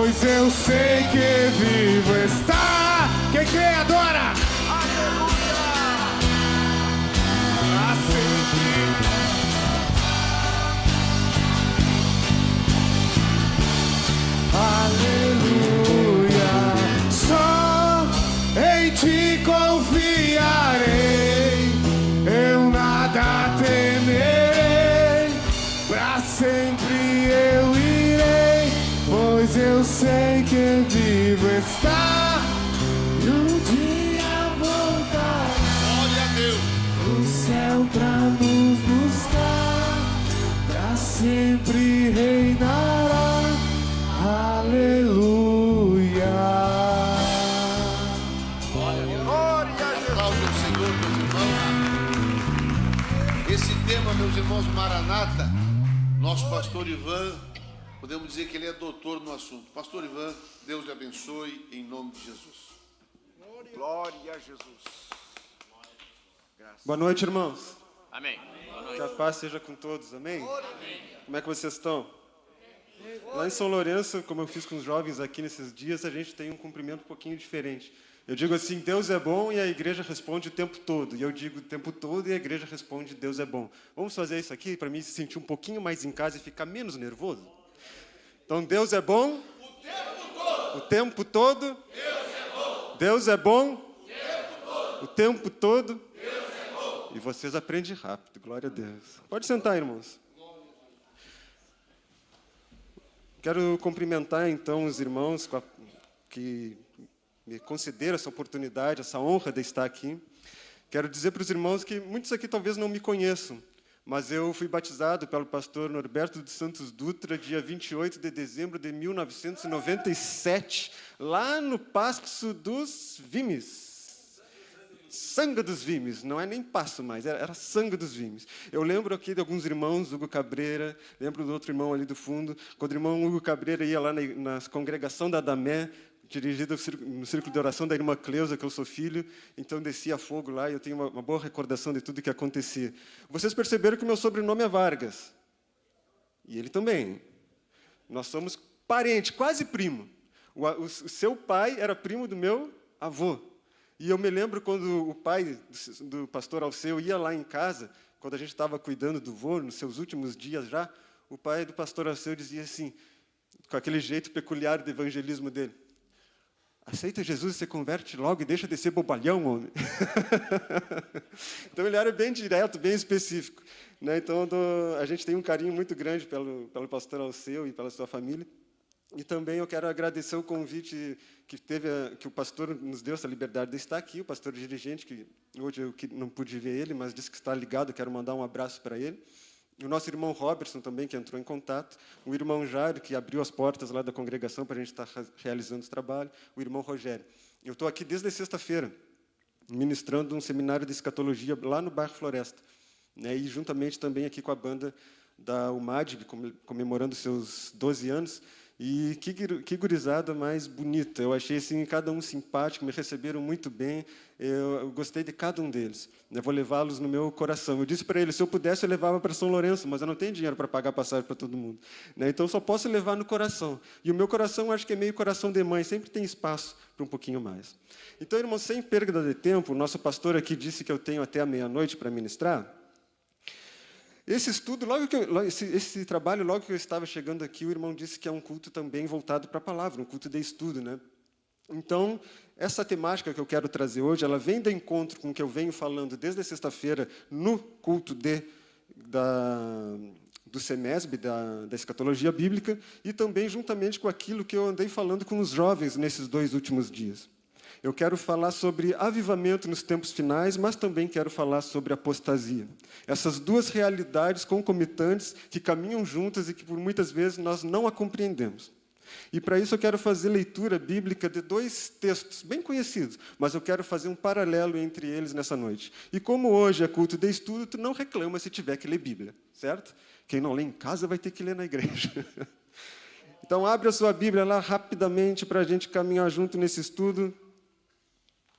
pois eu sei que vivo está. Quem crê, adora. Aleluia! Pra sempre. Aleluia. Só em ti confiarei, eu nada temerei, pra sempre eu irei, pois eu sei que vivo está, e um dia voltar Glória a Deus! o céu pra nos buscar, pra sempre reinará. Aleluia. Glória a Jesus! Aplaude ao Senhor, meus irmãos. Esse tema, meus irmãos, Maranata, nosso pastor Ivan, podemos dizer que ele é doutor no assunto. Pastor Ivan, Deus lhe abençoe, em nome de Jesus. Glória a Jesus. Boa noite, irmãos. Amém. Que a paz seja com todos, amém? Como é que vocês estão? Lá em São Lourenço, como eu fiz com os jovens aqui nesses dias, a gente tem um cumprimento um pouquinho diferente. Eu digo assim, Deus é bom, e a igreja responde o tempo todo. E eu digo o tempo todo e a igreja responde, Deus é bom. Vamos fazer isso aqui para mim se sentir um pouquinho mais em casa e ficar menos nervoso? Então, Deus é bom. O tempo todo. Deus é bom. O tempo todo. E vocês aprendem rápido, glória a Deus. Pode sentar, irmãos. Quero cumprimentar, então, os irmãos que me concederam essa oportunidade, essa honra de estar aqui. Quero dizer para os irmãos que muitos aqui talvez não me conheçam, mas eu fui batizado pelo pastor Norberto dos Santos Dutra, dia 28 de dezembro de 1997, lá no Paço dos Vimes. Sanga dos Vimes, não é nem Passo mais, era Sanga dos Vimes. Eu lembro aqui de alguns irmãos, Hugo Cabreira, lembro do outro irmão ali do fundo, quando o irmão Hugo Cabreira ia lá na congregação da Adamé, dirigida no círculo de oração da irmã Cleusa, que eu sou filho, então descia fogo lá e eu tenho uma boa recordação de tudo que acontecia. Vocês perceberam que o meu sobrenome é Vargas, e ele também. Nós somos parente, quase primo. O seu pai era primo do meu avô. E eu me lembro quando o pai do pastor Alceu ia lá em casa, quando a gente estava cuidando do vô, nos seus últimos dias já, o pai do pastor Alceu dizia assim, com aquele jeito peculiar de evangelismo dele, aceita Jesus e se converte logo e deixa de ser bobalhão, homem. Então ele era bem direto, bem específico. Né? Então a gente tem um carinho muito grande pelo pastor Alceu e pela sua família. E também eu quero agradecer o convite que o pastor nos deu, essa liberdade de estar aqui, o pastor dirigente, que hoje eu não pude ver ele, mas disse que está ligado, quero mandar um abraço para ele. O nosso irmão Robertson também, que entrou em contato. O irmão Jairo, que abriu as portas lá da congregação para a gente estar realizando esse trabalho. O irmão Rogério. Eu estou aqui desde sexta-feira, ministrando um seminário de escatologia lá no bairro Floresta. Né, e juntamente também aqui com a banda da UMADB, comemorando seus 12 anos. E que gurizada mais bonita. Eu achei assim, cada um simpático, me receberam muito bem. Eu gostei de cada um deles. Eu vou levá-los no meu coração. Eu disse para eles, se eu pudesse, eu levava para São Lourenço, mas eu não tenho dinheiro para pagar passagem para todo mundo. Né? Então, eu só posso levar no coração. E o meu coração, acho que é meio coração de mãe, sempre tem espaço para um pouquinho mais. Então, irmãos, sem perda de tempo, o nosso pastor aqui disse que eu tenho até a meia-noite para ministrar. Esse estudo, esse trabalho, logo que eu estava chegando aqui, o irmão disse que é um culto também voltado para a palavra, um culto de estudo, né? Então, essa temática que eu quero trazer hoje, ela vem de encontro com o que eu venho falando desde a sexta-feira no culto do SEMESB, da escatologia bíblica, e também juntamente com aquilo que eu andei falando com os jovens nesses 2 últimos dias. Eu quero falar sobre avivamento nos tempos finais, mas também quero falar sobre apostasia. Essas duas realidades concomitantes que caminham juntas e que, por muitas vezes, nós não a compreendemos. E, para isso, eu quero fazer leitura bíblica de 2 textos bem conhecidos, mas eu quero fazer um paralelo entre eles nessa noite. E como hoje é culto de estudo, tu não reclama se tiver que ler Bíblia, certo? Quem não lê em casa vai ter que ler na igreja. Então, abre a sua Bíblia lá rapidamente para a gente caminhar junto nesse estudo,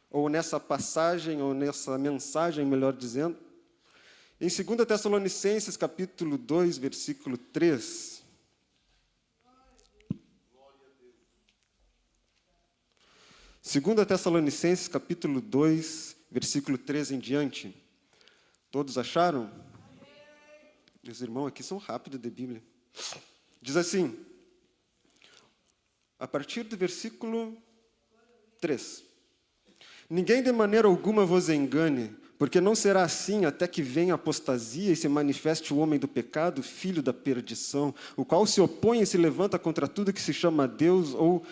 ou nessa passagem, ou nessa mensagem, melhor dizendo. Em 2 Tessalonicenses, capítulo 2, versículo 3. 2 Tessalonicenses, capítulo 2, versículo 13 em diante. Todos acharam? Meus irmãos aqui são rápidos de Bíblia. Diz assim, a partir do versículo 3. Ninguém de maneira alguma vos engane, porque não será assim até que venha a apostasia e se manifeste o homem do pecado, filho da perdição, o qual se opõe e se levanta contra tudo que se chama Deus ou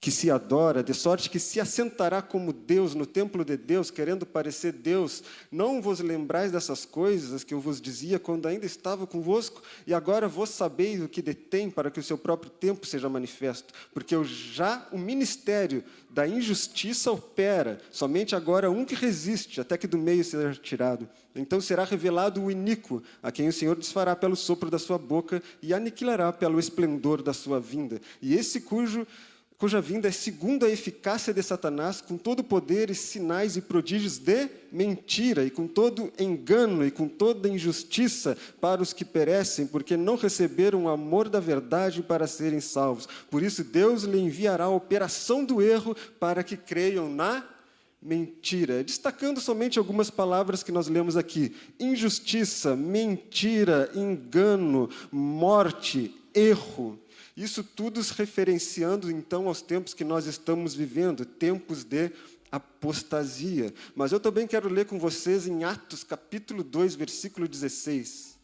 que se adora, de sorte que se assentará como Deus no templo de Deus, querendo parecer Deus. Não vos lembrais dessas coisas que eu vos dizia quando ainda estava convosco, e agora vos sabeis o que detém para que o seu próprio tempo seja manifesto, porque o ministério da injustiça opera, somente agora um que resiste, até que do meio seja tirado. Então será revelado o iníquo, a quem o Senhor desfará pelo sopro da sua boca e aniquilará pelo esplendor da sua vinda. E esse cuja vinda é segundo a eficácia de Satanás, com todo poder e sinais e prodígios de mentira, e com todo engano e com toda injustiça para os que perecem, porque não receberam o amor da verdade para serem salvos. Por isso Deus lhe enviará a operação do erro para que creiam na mentira. Destacando somente algumas palavras que nós lemos aqui: injustiça, mentira, engano, morte, erro. Isso tudo se referenciando, então, aos tempos que nós estamos vivendo, tempos de apostasia. Mas eu também quero ler com vocês em Atos, capítulo 2, versículo 16.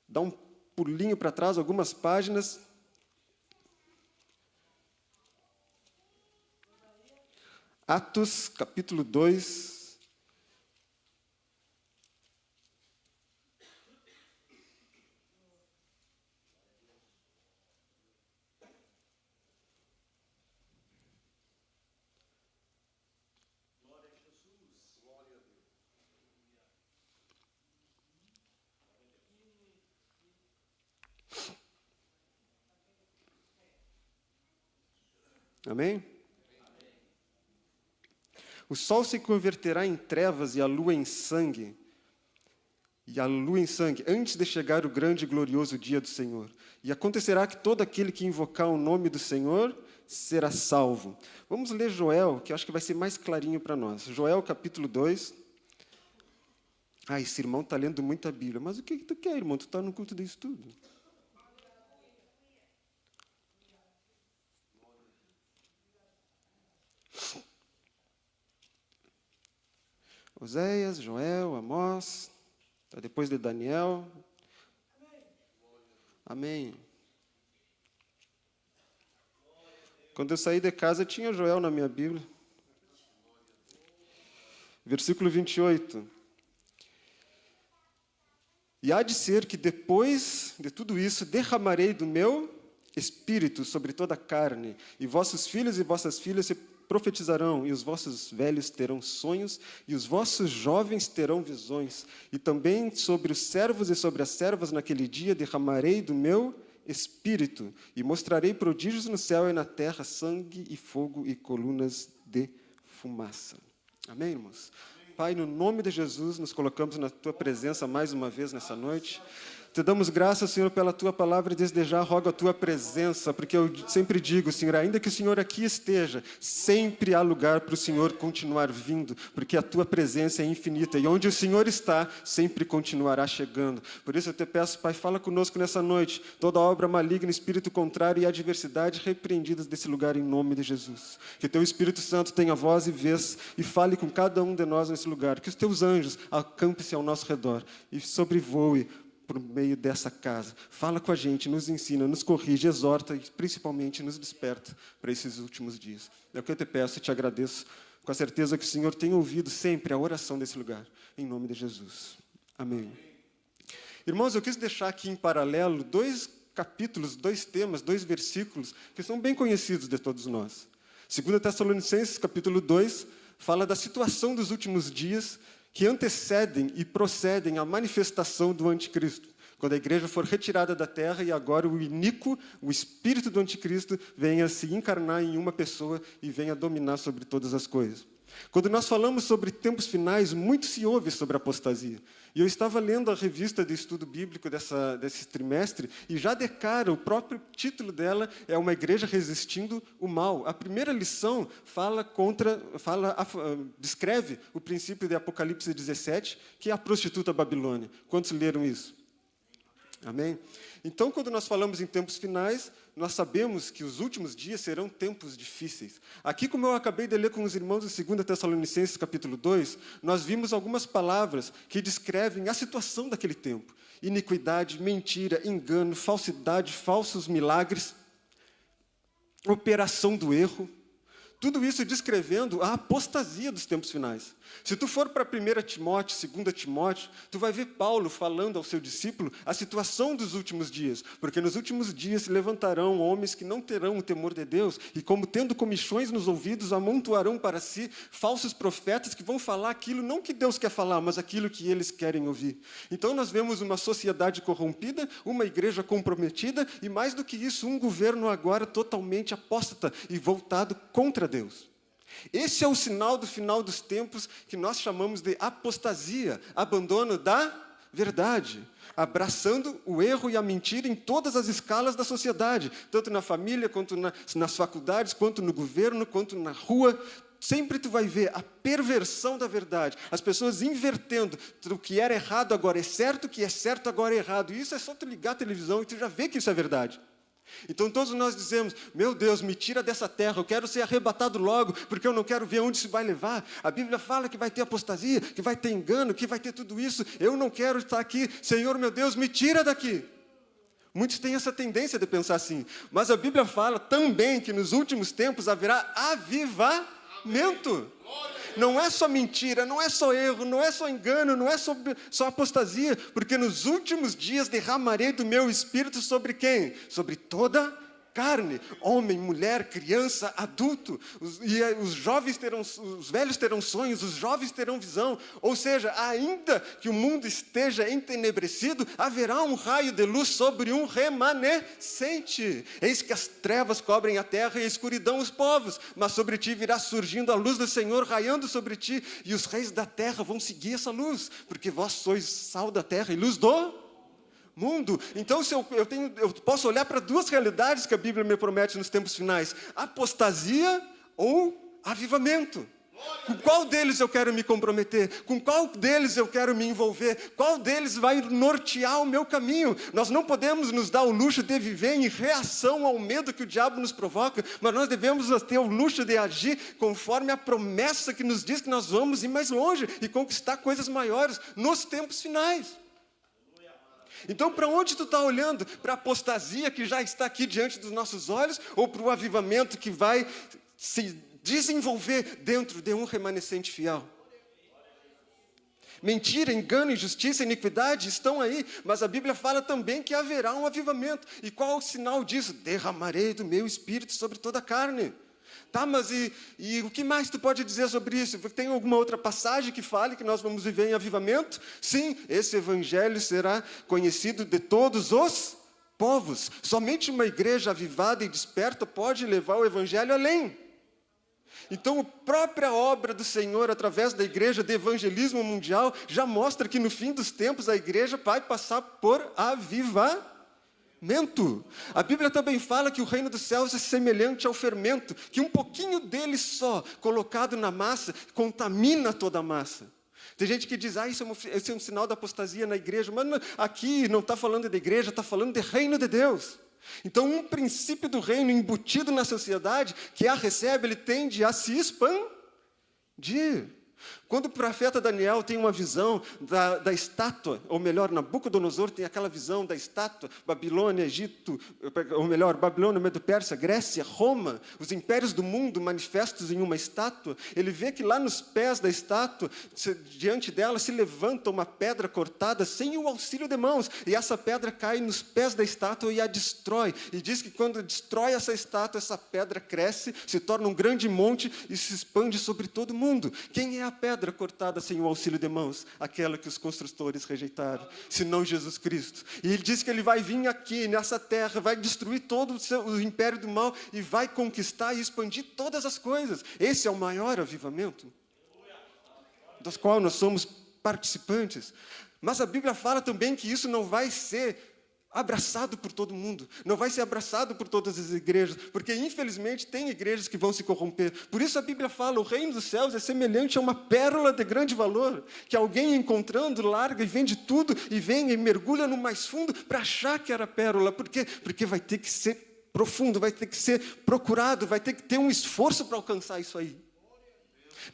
Dá um pulinho para trás, algumas páginas. Atos, capítulo 2, amém? O sol se converterá em trevas e a lua em sangue. Antes de chegar o grande e glorioso dia do Senhor. E acontecerá que todo aquele que invocar o nome do Senhor será salvo. Vamos ler Joel, que eu acho que vai ser mais clarinho para nós. Joel, capítulo 2. Esse irmão está lendo muita Bíblia. Mas o que tu quer, irmão? Tu está no culto de estudo. Oséias, Joel, Amós, depois de Daniel. Amém. Quando eu saí de casa, tinha Joel na minha Bíblia. Versículo 28. E há de ser que depois de tudo isso, derramarei do meu Espírito sobre toda a carne, e vossos filhos e vossas filhas se profetizarão, e os vossos velhos terão sonhos, e os vossos jovens terão visões. E também sobre os servos e sobre as servas naquele dia derramarei do meu Espírito, e mostrarei prodígios no céu e na terra, sangue e fogo e colunas de fumaça. Amém, irmãos? Pai, no nome de Jesus, nos colocamos na Tua presença mais uma vez nessa noite. Te damos graças, Senhor, pela Tua palavra e desde já rogo a Tua presença, porque eu sempre digo, Senhor, ainda que o Senhor aqui esteja, sempre há lugar para o Senhor continuar vindo, porque a Tua presença é infinita e onde o Senhor está, sempre continuará chegando. Por isso eu te peço, Pai, fala conosco nessa noite, toda obra maligna, espírito contrário e adversidade repreendidas desse lugar em nome de Jesus. Que Teu Espírito Santo tenha voz e vez e fale com cada um de nós nesse lugar, que os Teus anjos acampem-se ao nosso redor e sobrevoe por meio dessa casa. Fala com a gente, nos ensina, nos corrige, exorta e principalmente nos desperta para esses últimos dias. É o que eu te peço e te agradeço, com a certeza que o Senhor tem ouvido sempre a oração desse lugar, em nome de Jesus. Amém. Irmãos, eu quis deixar aqui em paralelo 2 capítulos, 2 temas, 2 versículos que são bem conhecidos de todos nós. 2 Tessalonicenses, capítulo 2, fala da situação dos últimos dias que antecedem e procedem à manifestação do anticristo. Quando a igreja for retirada da terra e agora o iníquo, o espírito do anticristo, venha se encarnar em uma pessoa e venha dominar sobre todas as coisas. Quando nós falamos sobre tempos finais, muito se ouve sobre apostasia. E eu estava lendo a revista de estudo bíblico desse trimestre, e já de cara, o próprio título dela é Uma Igreja Resistindo o Mal. A primeira lição descreve o princípio de Apocalipse 17, que é a prostituta Babilônia. Quantos leram isso? Amém? Então, quando nós falamos em tempos finais, nós sabemos que os últimos dias serão tempos difíceis. Aqui, como eu acabei de ler com os irmãos de 2 Tessalonicenses, capítulo 2, nós vimos algumas palavras que descrevem a situação daquele tempo. Iniquidade, mentira, engano, falsidade, falsos milagres, operação do erro. Tudo isso descrevendo a apostasia dos tempos finais. Se tu for para 1 Timóteo, 2 Timóteo, tu vai ver Paulo falando ao seu discípulo a situação dos últimos dias. Porque nos últimos dias se levantarão homens que não terão o temor de Deus, e como tendo comichões nos ouvidos, amontoarão para si falsos profetas que vão falar aquilo, não que Deus quer falar, mas aquilo que eles querem ouvir. Então nós vemos uma sociedade corrompida, uma igreja comprometida, e mais do que isso, um governo agora totalmente apóstata e voltado contra Deus. Esse é o sinal do final dos tempos que nós chamamos de apostasia, abandono da verdade, abraçando o erro e a mentira em todas as escalas da sociedade, tanto na família, quanto nas faculdades, quanto no governo, quanto na rua. Sempre tu vai ver a perversão da verdade, as pessoas invertendo, o que era errado agora é certo, o que é certo agora é errado. E isso é só tu ligar a televisão e tu já vê que isso é verdade. Então todos nós dizemos, meu Deus, me tira dessa terra, eu quero ser arrebatado logo, porque eu não quero ver onde isso vai levar. A Bíblia fala que vai ter apostasia, que vai ter engano, que vai ter tudo isso. Eu não quero estar aqui, Senhor, meu Deus, me tira daqui. Muitos têm essa tendência de pensar assim, mas a Bíblia fala também que nos últimos tempos haverá avivamento. Não é só mentira, não é só erro, não é só engano, não é só apostasia, porque nos últimos dias derramarei do meu Espírito sobre quem? Sobre toda carne, homem, mulher, criança, adulto, os jovens terão, os velhos terão sonhos, os jovens terão visão. Ou seja, ainda que o mundo esteja entenebrecido, haverá um raio de luz sobre um remanescente. Eis que as trevas cobrem a terra e a escuridão os povos, mas sobre ti virá surgindo a luz do Senhor, raiando sobre ti, e os reis da terra vão seguir essa luz, porque vós sois sal da terra e luz do mundo. Então, se eu posso olhar para duas realidades que a Bíblia me promete nos tempos finais: apostasia ou avivamento. Com qual deles eu quero me comprometer? Com qual deles eu quero me envolver? Qual deles vai nortear o meu caminho? Nós não podemos nos dar o luxo de viver em reação ao medo que o diabo nos provoca, mas nós devemos ter o luxo de agir conforme a promessa que nos diz que nós vamos ir mais longe e conquistar coisas maiores nos tempos finais. Então, para onde tu está olhando? Para a apostasia que já está aqui diante dos nossos olhos, ou para o avivamento que vai se desenvolver dentro de um remanescente fiel? Mentira, engano, injustiça, iniquidade estão aí, mas a Bíblia fala também que haverá um avivamento. E qual é o sinal disso? Derramarei do meu Espírito sobre toda a carne. Tá, mas e o que mais tu pode dizer sobre isso? Tem alguma outra passagem que fale que nós vamos viver em avivamento? Sim, esse evangelho será conhecido de todos os povos. Somente uma igreja avivada e desperta pode levar o evangelho além. Então, a própria obra do Senhor, através da igreja de evangelismo mundial, já mostra que no fim dos tempos a igreja vai passar por avivamento. A Bíblia também fala que o reino dos céus é semelhante ao fermento, que um pouquinho dele só, colocado na massa, contamina toda a massa. Tem gente que diz, isso é um sinal da apostasia na igreja, mas aqui não está falando de igreja, está falando de reino de Deus. Então, um princípio do reino embutido na sociedade, que a recebe, ele tende a se expandir. Quando o profeta Daniel tem uma visão da estátua, ou melhor, Nabucodonosor tem aquela visão da estátua, Babilônia, Egito, ou melhor, Babilônia, Medo-Pérsia, Grécia, Roma, os impérios do mundo manifestos em uma estátua, ele vê que lá nos pés da estátua, diante dela, se levanta uma pedra cortada sem o auxílio de mãos, e essa pedra cai nos pés da estátua e a destrói. E diz que quando destrói essa estátua, essa pedra cresce, se torna um grande monte e se expande sobre todo mundo. Quem é a pedra cortada sem o auxílio de mãos? Aquela que os construtores rejeitaram, senão Jesus Cristo. E ele diz que ele vai vir aqui, nessa terra, vai destruir todo o império do mal e vai conquistar e expandir todas as coisas. Esse é o maior avivamento, do qual nós somos participantes. Mas a Bíblia fala também que isso não vai ser abraçado por todo mundo, não vai ser abraçado por todas as igrejas, porque infelizmente tem igrejas que vão se corromper. Por isso a Bíblia fala, o reino dos céus é semelhante a uma pérola de grande valor, que alguém encontrando larga e vende tudo, e vem e mergulha no mais fundo para achar que era pérola. Por quê? Porque vai ter que ser profundo, vai ter que ser procurado, vai ter que ter um esforço para alcançar isso aí.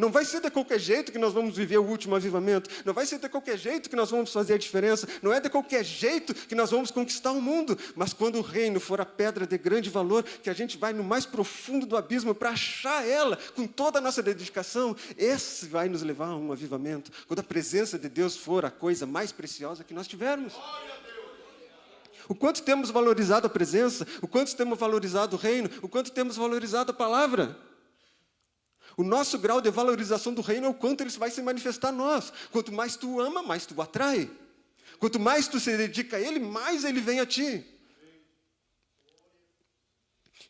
Não vai ser de qualquer jeito que nós vamos viver o último avivamento. Não vai ser de qualquer jeito que nós vamos fazer a diferença. Não é de qualquer jeito que nós vamos conquistar o mundo. Mas quando o reino for a pedra de grande valor, que a gente vai no mais profundo do abismo para achar ela com toda a nossa dedicação, esse vai nos levar a um avivamento. Quando a presença de Deus for a coisa mais preciosa que nós tivermos. O quanto temos valorizado a presença, o quanto temos valorizado o reino, o quanto temos valorizado a palavra. O nosso grau de valorização do reino é o quanto ele vai se manifestar a nós. Quanto mais tu ama, mais tu atrai. Quanto mais tu se dedica a ele, mais ele vem a ti.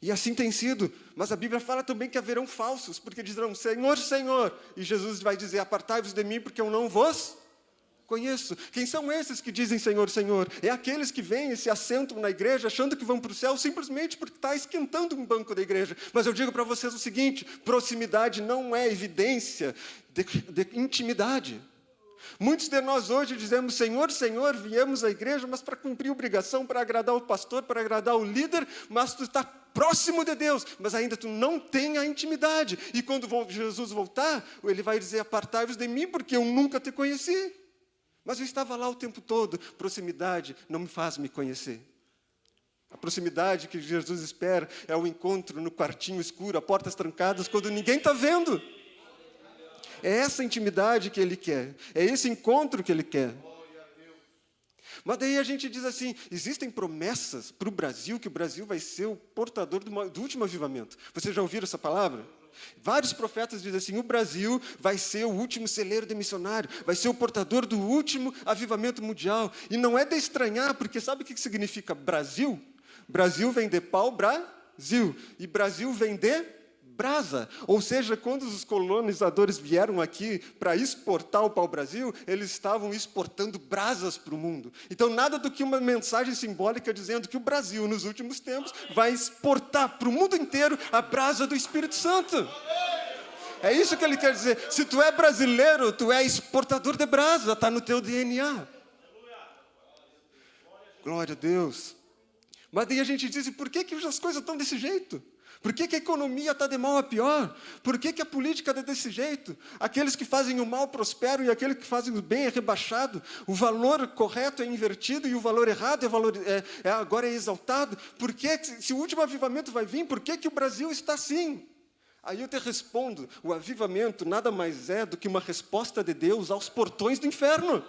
E assim tem sido. Mas a Bíblia fala também que haverão falsos, porque dirão, Senhor, Senhor. E Jesus vai dizer, apartai-vos de mim, porque eu não vos conheço. Quem são esses que dizem Senhor, Senhor? É aqueles que vêm e se assentam na igreja achando que vão para o céu simplesmente porque está esquentando um banco da igreja. Mas eu digo para vocês o seguinte, proximidade não é evidência de intimidade. Muitos de nós hoje dizemos, Senhor, Senhor, viemos à igreja, mas para cumprir obrigação, para agradar o pastor, para agradar o líder, mas tu está próximo de Deus, mas ainda tu não tem a intimidade. E quando Jesus voltar, ele vai dizer, apartai-vos de mim, porque eu nunca te conheci. Mas eu estava lá o tempo todo. Proximidade não me faz me conhecer. A proximidade que Jesus espera é o encontro no quartinho escuro, a portas trancadas, quando ninguém está vendo. É essa intimidade que Ele quer. É esse encontro que Ele quer. Mas daí a gente diz assim, existem promessas para o Brasil, que o Brasil vai ser o portador do último avivamento. Vocês já ouviram essa palavra? Vários profetas dizem assim, o Brasil vai ser o último celeiro de missionário, vai ser o portador do último avivamento mundial. E não é de estranhar, porque sabe o que significa Brasil? Brasil vem de pau, Brasil. E Brasil vem de brasa. Ou seja, quando os colonizadores vieram aqui para exportar o pau-brasil, eles estavam exportando brasas para o mundo. Então, nada do que uma mensagem simbólica dizendo que o Brasil, nos últimos tempos, vai exportar para o mundo inteiro a brasa do Espírito Santo. É isso que ele quer dizer. Se tu é brasileiro, tu é exportador de brasa, está no teu DNA. Glória a Deus. Mas daí a gente diz, e por que as coisas estão desse jeito? Por que a economia está de mal a pior? Por que a política está desse jeito? Aqueles que fazem o mal prosperam e aqueles que fazem o bem é rebaixado. O valor correto é invertido e o valor errado agora é exaltado. Por que, se o último avivamento vai vir, por que o Brasil está assim? Aí eu te respondo, o avivamento nada mais é do que uma resposta de Deus aos portões do inferno.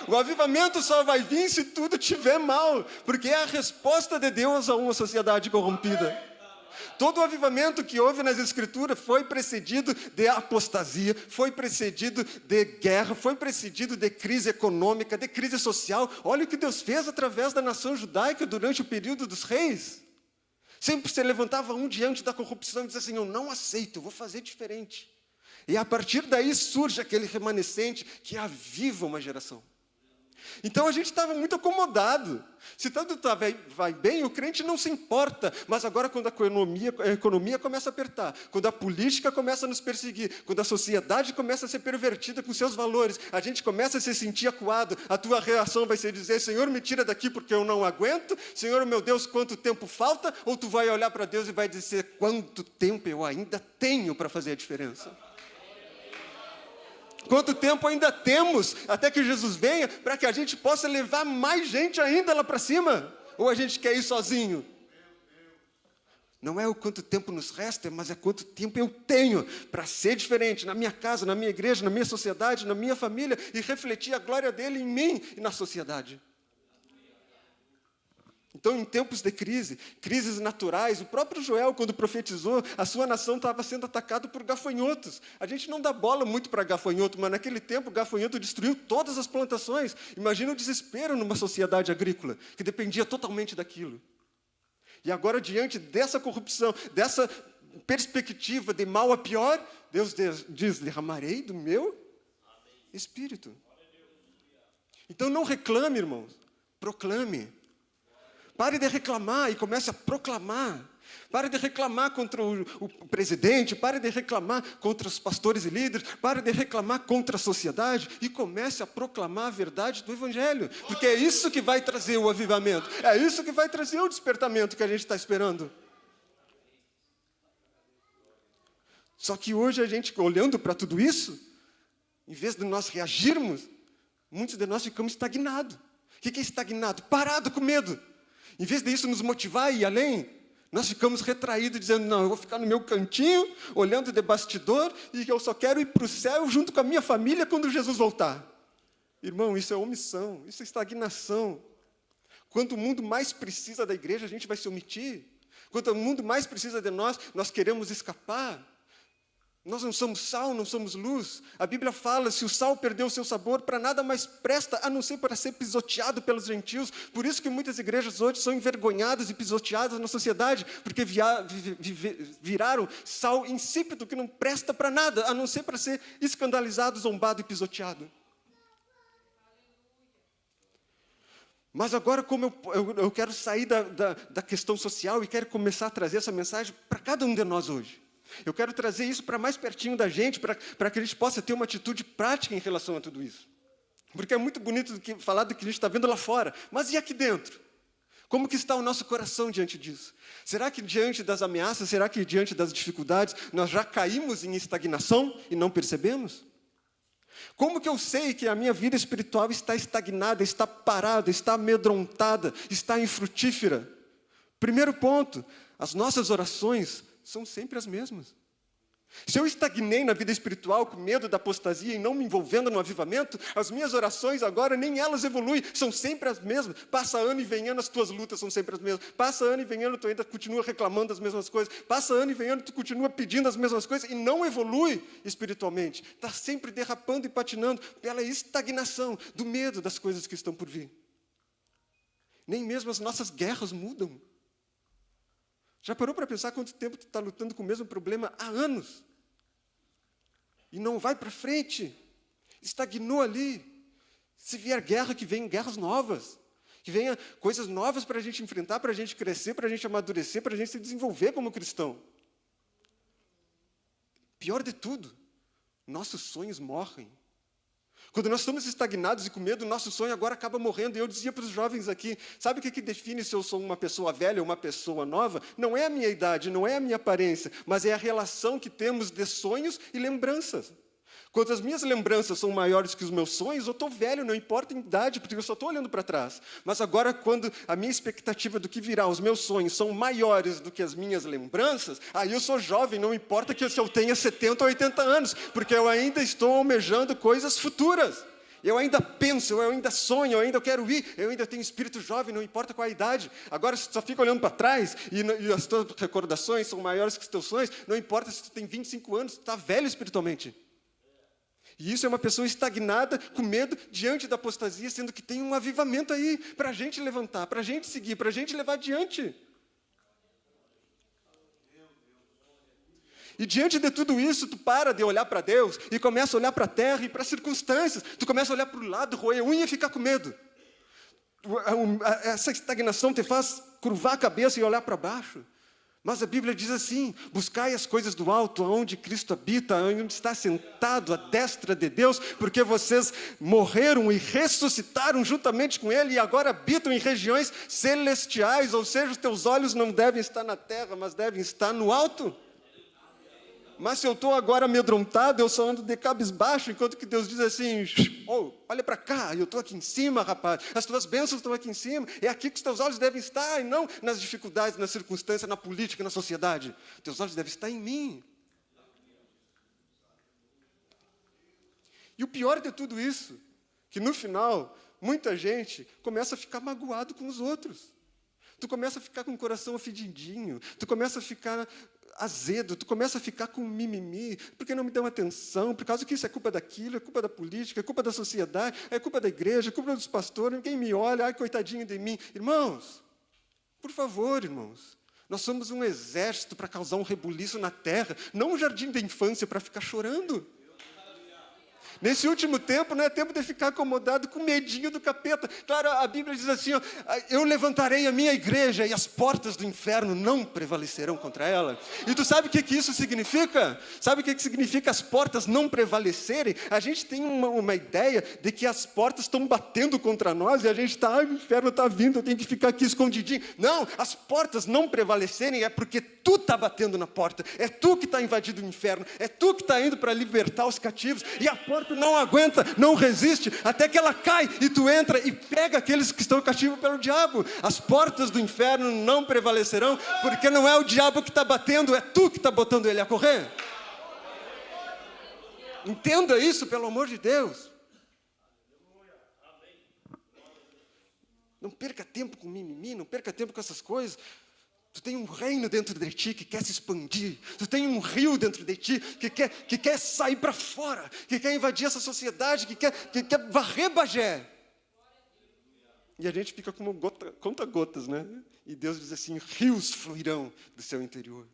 O avivamento só vai vir se tudo estiver mal, porque é a resposta de Deus a uma sociedade corrompida. Todo o avivamento que houve nas Escrituras foi precedido de apostasia, foi precedido de guerra, foi precedido de crise econômica, de crise social. Olha o que Deus fez através da nação judaica durante o período dos reis. Sempre se levantava um diante da corrupção e dizia assim, eu não aceito, eu vou fazer diferente. E a partir daí surge aquele remanescente que aviva uma geração. Então a gente estava muito acomodado. Se tudo vai bem, o crente não se importa. Mas agora quando a economia começa a apertar, quando a política começa a nos perseguir, quando a sociedade começa a ser pervertida com seus valores, a gente começa a se sentir acuado. A tua reação vai ser dizer, Senhor, me tira daqui porque eu não aguento. Senhor, meu Deus, quanto tempo falta? Ou tu vai olhar para Deus e vai dizer, quanto tempo eu ainda tenho para fazer a diferença? Quanto tempo ainda temos até que Jesus venha para que a gente possa levar mais gente ainda lá para cima? Ou a gente quer ir sozinho? Não é o quanto tempo nos resta, mas é quanto tempo eu tenho para ser diferente na minha casa, na minha igreja, na minha sociedade, na minha família e refletir a glória dele em mim e na sociedade. Então, em tempos de crise, crises naturais, o próprio Joel, quando profetizou, a sua nação estava sendo atacada por gafanhotos. A gente não dá bola muito para gafanhoto, mas naquele tempo o gafanhoto destruiu todas as plantações. Imagina o desespero numa sociedade agrícola, que dependia totalmente daquilo. E agora, diante dessa corrupção, dessa perspectiva de mal a pior, Deus diz, derramarei do meu Espírito. Então não reclame, irmãos, proclame. Pare de reclamar e comece a proclamar. Pare de reclamar contra o presidente, pare de reclamar contra os pastores e líderes, pare de reclamar contra a sociedade e comece a proclamar a verdade do Evangelho, porque é isso que vai trazer o avivamento, é isso que vai trazer o despertamento que a gente está esperando. Só que hoje a gente, olhando para tudo isso, em vez de nós reagirmos, muitos de nós ficamos estagnados. O que é estagnado? Parado com medo. Em vez disso nos motivar a ir além, nós ficamos retraídos, dizendo, não, eu vou ficar no meu cantinho, olhando de bastidor, e eu só quero ir para o céu junto com a minha família quando Jesus voltar. Irmão, isso é omissão, isso é estagnação. Quanto o mundo mais precisa da igreja, a gente vai se omitir. Quanto o mundo mais precisa de nós, nós queremos escapar. Nós não somos sal, não somos luz. A Bíblia fala, se o sal perdeu o seu sabor, para nada mais presta, a não ser para ser pisoteado pelos gentios. Por isso que muitas igrejas hoje são envergonhadas e pisoteadas na sociedade, porque viraram sal insípido, que não presta para nada, a não ser para ser escandalizado, zombado e pisoteado. Mas agora, como eu quero sair da questão social e quero começar a trazer essa mensagem para cada um de nós hoje. Eu quero trazer isso para mais pertinho da gente, para que a gente possa ter uma atitude prática em relação a tudo isso. Porque é muito bonito falar do que a gente está vendo lá fora, mas e aqui dentro? Como que está o nosso coração diante disso? Será que diante das ameaças, será que diante das dificuldades, nós já caímos em estagnação e não percebemos? Como que eu sei que a minha vida espiritual está estagnada, está parada, está amedrontada, está infrutífera? Primeiro ponto, as nossas orações são sempre as mesmas. Se eu estagnei na vida espiritual com medo da apostasia e não me envolvendo no avivamento, as minhas orações agora, nem elas evoluem, são sempre as mesmas. Passa ano e vem ano, as tuas lutas são sempre as mesmas. Passa ano e vem ano, tu ainda continua reclamando as mesmas coisas. Passa ano e vem ano, tu continua pedindo as mesmas coisas e não evolui espiritualmente. Está sempre derrapando e patinando pela estagnação, do medo das coisas que estão por vir. Nem mesmo as nossas guerras mudam. Já parou para pensar quanto tempo tu está lutando com o mesmo problema há anos? E não vai para frente. Estagnou ali. Se vier guerra, que venham guerras novas. Que venham coisas novas para a gente enfrentar, para a gente crescer, para a gente amadurecer, para a gente se desenvolver como cristão. Pior de tudo, nossos sonhos morrem. Quando nós estamos estagnados e com medo, o nosso sonho agora acaba morrendo. E eu dizia para os jovens aqui, sabe o que define se eu sou uma pessoa velha ou uma pessoa nova? Não é a minha idade, não é a minha aparência, mas é a relação que temos de sonhos e lembranças. Quando as minhas lembranças são maiores que os meus sonhos, eu estou velho, não importa a idade, porque eu só estou olhando para trás. Mas agora, quando a minha expectativa do que virá, os meus sonhos são maiores do que as minhas lembranças, aí eu sou jovem, não importa que se eu tenha 70 ou 80 anos, porque eu ainda estou almejando coisas futuras. Eu ainda penso, eu ainda sonho, eu ainda quero ir, eu ainda tenho espírito jovem, não importa qual a idade. Agora, se tu só fica olhando para trás e as tuas recordações são maiores que os teus sonhos, não importa se tu tem 25 anos, tu está velho espiritualmente. E isso é uma pessoa estagnada, com medo, diante da apostasia, sendo que tem um avivamento aí, para a gente levantar, para a gente seguir, para a gente levar adiante. E diante de tudo isso, tu para de olhar para Deus e começa a olhar para a terra e para as circunstâncias. Tu começa a olhar para o lado, roer a unha e ficar com medo. Essa estagnação te faz curvar a cabeça e olhar para baixo. Mas a Bíblia diz assim, buscai as coisas do alto, onde Cristo habita, onde está sentado à destra de Deus, porque vocês morreram e ressuscitaram juntamente com Ele e agora habitam em regiões celestiais, ou seja, os teus olhos não devem estar na terra, mas devem estar no alto. Mas se eu estou agora amedrontado, eu só ando de cabisbaixo, enquanto que Deus diz assim, oh, olha para cá, eu estou aqui em cima, rapaz, as tuas bênçãos estão aqui em cima, é aqui que os teus olhos devem estar, e não nas dificuldades, nas circunstâncias, na política, na sociedade. Teus olhos devem estar em mim. E o pior de tudo isso, que no final, muita gente começa a ficar magoado com os outros. Tu começa a ficar com o coração afididinho, tu começa a ficar azedo, tu começa a ficar com mimimi, porque não me dão atenção, por causa que isso é culpa daquilo, é culpa da política, é culpa da sociedade, é culpa da igreja, é culpa dos pastores, ninguém me olha, ai, coitadinho de mim. Irmãos, por favor, irmãos, nós somos um exército para causar um rebuliço na terra, não um jardim da infância para ficar chorando. Nesse último tempo, não é tempo de ficar acomodado com medinho do capeta. Claro, a Bíblia diz assim, ó, eu levantarei a minha igreja e as portas do inferno não prevalecerão contra ela. E tu sabe o que isso significa? Sabe o que significa as portas não prevalecerem? A gente tem uma ideia de que as portas estão batendo contra nós e a gente está, o inferno está vindo, eu tenho que ficar aqui escondidinho. Não, as portas não prevalecerem é porque tu está batendo na porta, é tu que está invadindo o inferno, é tu que está indo para libertar os cativos, e a porta não aguenta, não resiste, até que ela cai, e tu entra e pega aqueles que estão cativos pelo diabo. As portas do inferno não prevalecerão, porque não é o diabo que está batendo, é tu que está botando ele a correr. Entenda isso, pelo amor de Deus. Não perca tempo com mimimi, não perca tempo com essas coisas. Tu tem um reino dentro de ti que quer se expandir. Tu tem um rio dentro de ti que quer sair para fora, que quer invadir essa sociedade, que quer varrer Bagé. E a gente fica como conta-gotas, né? E Deus diz assim, rios fluirão do seu interior.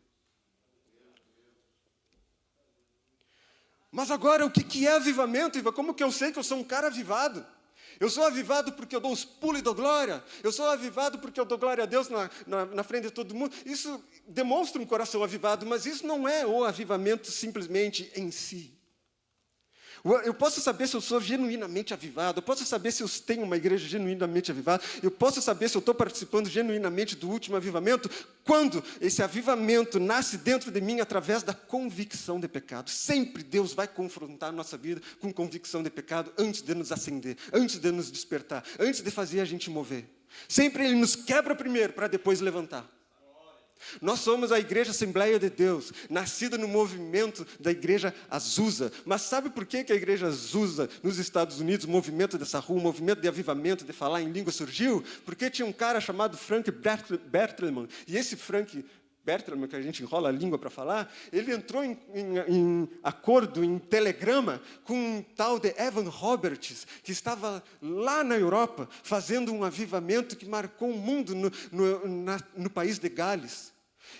Mas agora, o que é avivamento, Iva? Como que eu sei que eu sou um cara avivado? Eu sou avivado porque eu dou uns pulos e dou glória. Eu sou avivado porque eu dou glória a Deus na frente de todo mundo. Isso demonstra um coração avivado, mas isso não é o avivamento simplesmente em si. Eu posso saber se eu sou genuinamente avivado, eu posso saber se eu tenho uma igreja genuinamente avivada, eu posso saber se eu estou participando genuinamente do último avivamento, quando esse avivamento nasce dentro de mim através da convicção de pecado. Sempre Deus vai confrontar a nossa vida com convicção de pecado antes de nos acender, antes de nos despertar, antes de fazer a gente mover. Sempre Ele nos quebra primeiro para depois levantar. Nós somos a Igreja Assembleia de Deus, nascida no movimento da Igreja Azusa. Mas sabe por que a Igreja Azusa, nos Estados Unidos, o movimento dessa rua, o movimento de avivamento, de falar em língua surgiu? Porque tinha um cara chamado Frank Bertelsmann. E esse Frank Bertelsmann, que a gente enrola a língua para falar, ele entrou em acordo, em telegrama, com um tal de Evan Roberts, que estava lá na Europa, fazendo um avivamento que marcou o mundo no país de Gales.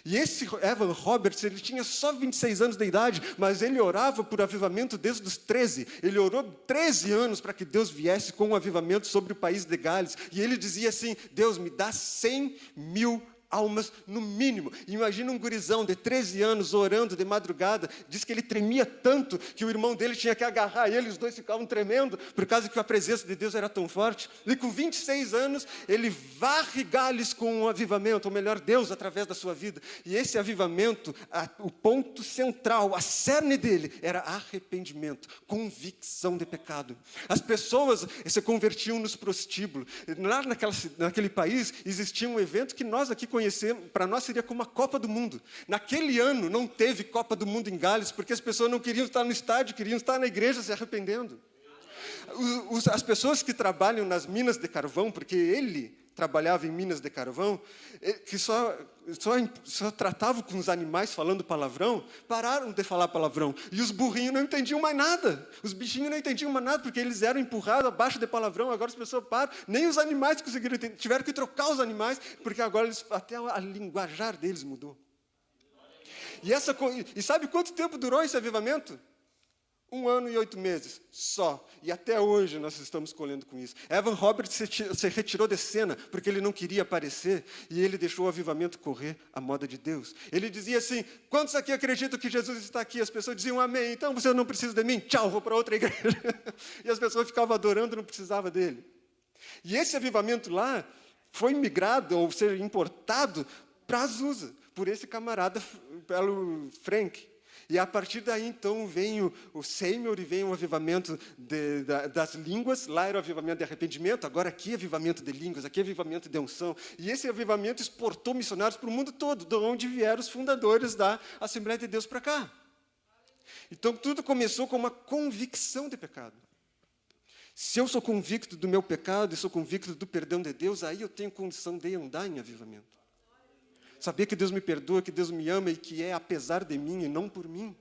E esse Evan Roberts, ele tinha só 26 anos de idade, mas ele orava por avivamento desde os 13. Ele orou 13 anos para que Deus viesse com um avivamento sobre o país de Gales. E ele dizia assim, Deus, me dá 100 mil almas no mínimo. Imagina um gurizão de 13 anos orando de madrugada, diz que ele tremia tanto que o irmão dele tinha que agarrar ele, os dois ficavam tremendo, por causa que a presença de Deus era tão forte. E com 26 anos, ele varre Gales com um avivamento, ou melhor, Deus através da sua vida. E esse avivamento, o ponto central, a cerne dele, era arrependimento, convicção de pecado. As pessoas se convertiam nos prostíbulos. Lá naquele país, existia um evento que nós aqui conhecemos, para nós seria como a Copa do Mundo. Naquele ano não teve Copa do Mundo em Gales, porque as pessoas não queriam estar no estádio, queriam estar na igreja se arrependendo. As pessoas que trabalham nas minas de carvão, porque ele trabalhava em minas de carvão, que só tratavam com os animais falando palavrão, pararam de falar palavrão. E os burrinhos não entendiam mais nada. Os bichinhos não entendiam mais nada, porque eles eram empurrados abaixo de palavrão. Agora as pessoas param. Nem os animais conseguiram entender. Tiveram que trocar os animais, porque agora até a linguajar deles mudou. E sabe quanto tempo durou esse avivamento? 1 ano e 8 meses, só. E até hoje nós estamos colhendo com isso. Evan Roberts se retirou de cena, porque ele não queria aparecer, e ele deixou o avivamento correr à moda de Deus. Ele dizia assim, quantos aqui acreditam que Jesus está aqui? As pessoas diziam, amém, então você não precisa de mim, tchau, vou para outra igreja. E as pessoas ficavam adorando, não precisavam dele. E esse avivamento lá foi migrado, ou seja, importado para Azusa, por esse camarada, pelo Frank. E a partir daí, então, vem o Seymour e vem o avivamento das línguas. Lá era o avivamento de arrependimento, agora aqui é avivamento de línguas, aqui é avivamento de unção. E esse avivamento exportou missionários para o mundo todo, de onde vieram os fundadores da Assembleia de Deus para cá. Então, tudo começou com uma convicção de pecado. Se eu sou convicto do meu pecado e sou convicto do perdão de Deus, aí eu tenho condição de andar em avivamento. Saber que Deus me perdoa, que Deus me ama e que é apesar de mim e não por mim.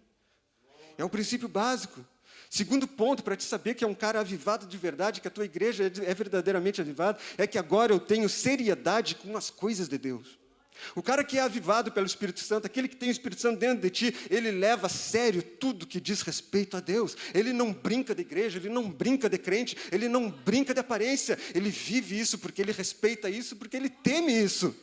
É o princípio básico. Segundo ponto, para te saber que é um cara avivado de verdade, que a tua igreja é verdadeiramente avivada, é que agora eu tenho seriedade com as coisas de Deus. O cara que é avivado pelo Espírito Santo, aquele que tem o Espírito Santo dentro de ti, ele leva a sério tudo que diz respeito a Deus. Ele não brinca de igreja, ele não brinca de crente, ele não brinca de aparência. Ele vive isso porque ele respeita isso, porque ele teme isso.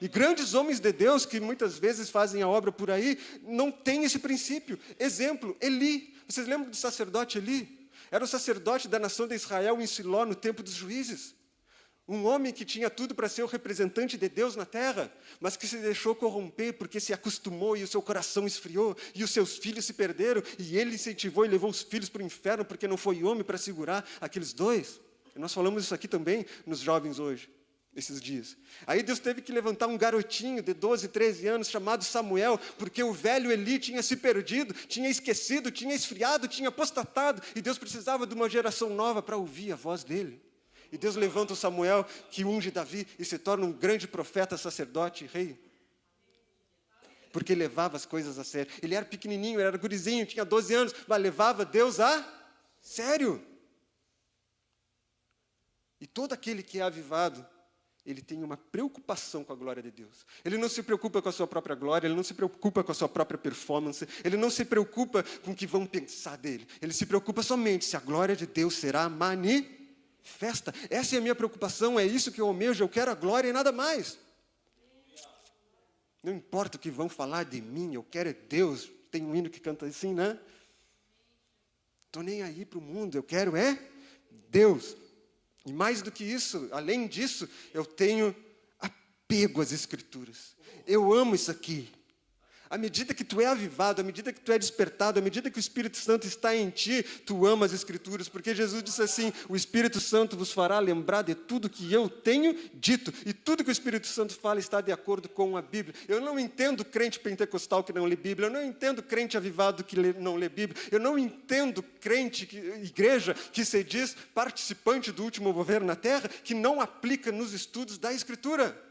E grandes homens de Deus, que muitas vezes fazem a obra por aí, não têm esse princípio. Exemplo, Eli. Vocês lembram do sacerdote Eli? Era o sacerdote da nação de Israel em Siló, no tempo dos juízes. Um homem que tinha tudo para ser o representante de Deus na terra, mas que se deixou corromper porque se acostumou e o seu coração esfriou, e os seus filhos se perderam, e ele incentivou e levou os filhos para o inferno porque não foi homem para segurar aqueles dois. E nós falamos isso aqui também nos jovens hoje, esses dias. Aí Deus teve que levantar um garotinho de 12, 13 anos, chamado Samuel, porque o velho Eli tinha se perdido, tinha esquecido, tinha esfriado, tinha apostatado, e Deus precisava de uma geração nova para ouvir a voz dele. E Deus levanta o Samuel, que unge Davi, e se torna um grande profeta, sacerdote, rei. Porque levava as coisas a sério. Ele era pequenininho, era gurizinho, tinha 12 anos, mas levava Deus a sério. E todo aquele que é avivado, ele tem uma preocupação com a glória de Deus. Ele não se preocupa com a sua própria glória, ele não se preocupa com a sua própria performance, ele não se preocupa com o que vão pensar dele. Ele se preocupa somente se a glória de Deus será manifesta. Essa é a minha preocupação, é isso que eu almejo, eu quero a glória e nada mais. Não importa o que vão falar de mim, eu quero é Deus. Tem um hino que canta assim, né? Estou nem aí para o mundo, eu quero é Deus. E mais do que isso, além disso, eu tenho apego às Escrituras. Eu amo isso aqui. À medida que tu é avivado, à medida que tu é despertado, à medida que o Espírito Santo está em ti, tu ama as Escrituras, porque Jesus disse assim, o Espírito Santo vos fará lembrar de tudo que eu tenho dito, e tudo que o Espírito Santo fala está de acordo com a Bíblia. Eu não entendo crente pentecostal que não lê Bíblia, eu não entendo crente avivado que não lê Bíblia, eu não entendo crente, igreja, que se diz participante do último governo na terra, que não aplica nos estudos da Escritura.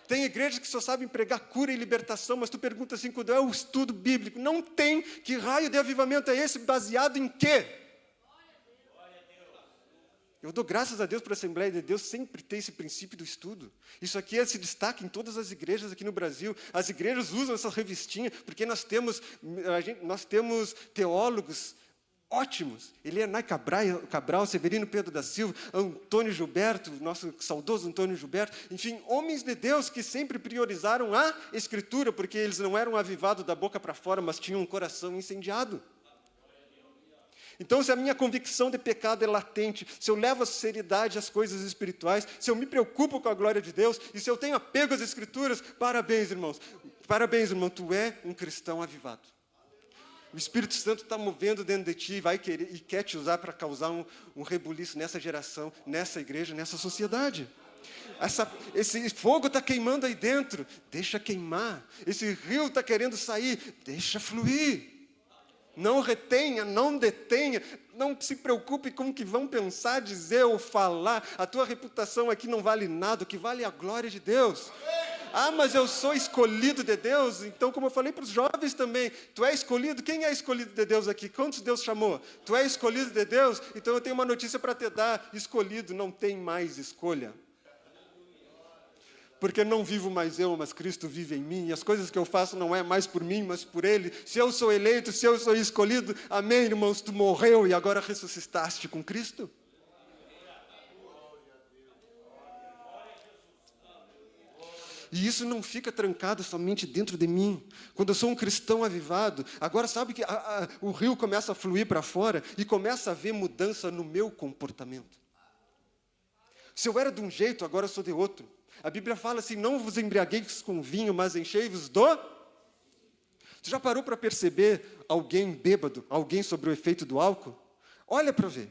Tem igrejas que só sabem pregar cura e libertação, mas tu pergunta assim, quando é o estudo bíblico? Não tem. Que raio de avivamento é esse? Baseado em quê? Eu dou graças a Deus para a Assembleia de Deus sempre ter esse princípio do estudo. Isso aqui se destaca em todas as igrejas aqui no Brasil. As igrejas usam essa revistinha, porque nós temos teólogos ótimos. Elianai Cabral, Severino Pedro da Silva, Antônio Gilberto, nosso saudoso Antônio Gilberto, enfim, homens de Deus que sempre priorizaram a Escritura, porque eles não eram avivados da boca para fora, mas tinham um coração incendiado. Então, se a minha convicção de pecado é latente, se eu levo a seriedade às coisas espirituais, se eu me preocupo com a glória de Deus, e se eu tenho apego às Escrituras, parabéns, irmãos. Parabéns, irmão, tu é um cristão avivado. O Espírito Santo está movendo dentro de ti e quer te usar para causar um rebuliço nessa geração, nessa igreja, nessa sociedade. Esse fogo está queimando aí dentro, deixa queimar. Esse rio está querendo sair, deixa fluir. Não retenha, não detenha, não se preocupe com o que vão pensar, dizer ou falar. A tua reputação aqui não vale nada, o que vale é a glória de Deus. Ah, mas eu sou escolhido de Deus. Então, como eu falei para os jovens também, tu é escolhido? Quem é escolhido de Deus aqui? Quantos Deus chamou? Tu é escolhido de Deus? Então eu tenho uma notícia para te dar. Escolhido não tem mais escolha. Porque não vivo mais eu, mas Cristo vive em mim. E as coisas que eu faço não é mais por mim, mas por Ele. Se eu sou eleito, se eu sou escolhido, amém, irmãos, tu morreu e agora ressuscitaste com Cristo. E isso não fica trancado somente dentro de mim. Quando eu sou um cristão avivado, agora sabe que o rio começa a fluir para fora e começa a haver mudança no meu comportamento. Se eu era de um jeito, agora eu sou de outro. A Bíblia fala assim, não vos embriagueis com vinho, mas enchei-vos do... Você já parou para perceber alguém bêbado, alguém sobre o efeito do álcool? Olha para ver.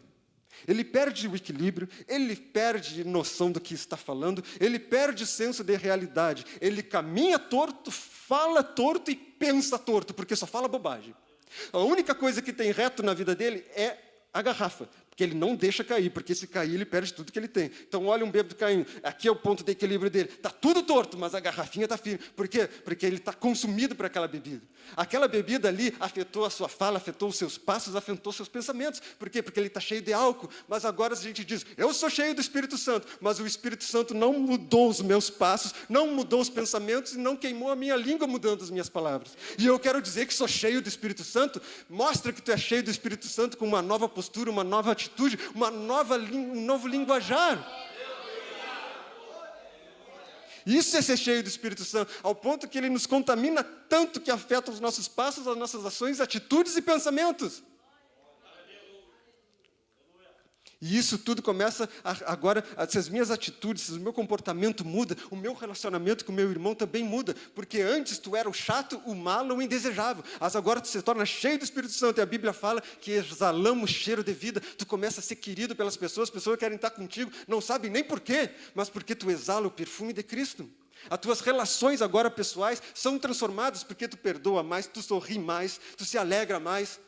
Ele perde o equilíbrio, ele perde noção do que está falando, ele perde o senso de realidade. Ele caminha torto, fala torto e pensa torto, porque só fala bobagem. A única coisa que tem reto na vida dele é a garrafa. Porque ele não deixa cair, porque se cair, ele perde tudo que ele tem. Então, olha um bêbado caindo. Aqui é o ponto de equilíbrio dele. Está tudo torto, mas a garrafinha está firme. Por quê? Porque ele está consumido por aquela bebida. Aquela bebida ali afetou a sua fala, afetou os seus passos, afetou os seus pensamentos. Por quê? Porque ele está cheio de álcool. Mas agora a gente diz, eu sou cheio do Espírito Santo. Mas o Espírito Santo não mudou os meus passos, não mudou os pensamentos e não queimou a minha língua mudando as minhas palavras. E eu quero dizer que sou cheio do Espírito Santo. Mostra que tu é cheio do Espírito Santo com uma nova postura, uma nova atitude, um novo linguajar. Isso é ser cheio do Espírito Santo, ao ponto que ele nos contamina tanto que afeta os nossos passos, as nossas ações, atitudes e pensamentos. E isso tudo começa agora, se as minhas atitudes, se o meu comportamento muda, o meu relacionamento com o meu irmão também muda, porque antes tu era o chato, o malo, o indesejável, mas agora tu se torna cheio do Espírito Santo, e a Bíblia fala que exalamos cheiro de vida, tu começa a ser querido pelas pessoas querem estar contigo, não sabem nem porquê, mas porque tu exala o perfume de Cristo. As tuas relações agora pessoais são transformadas porque tu perdoa mais, tu sorri mais, tu se alegra mais.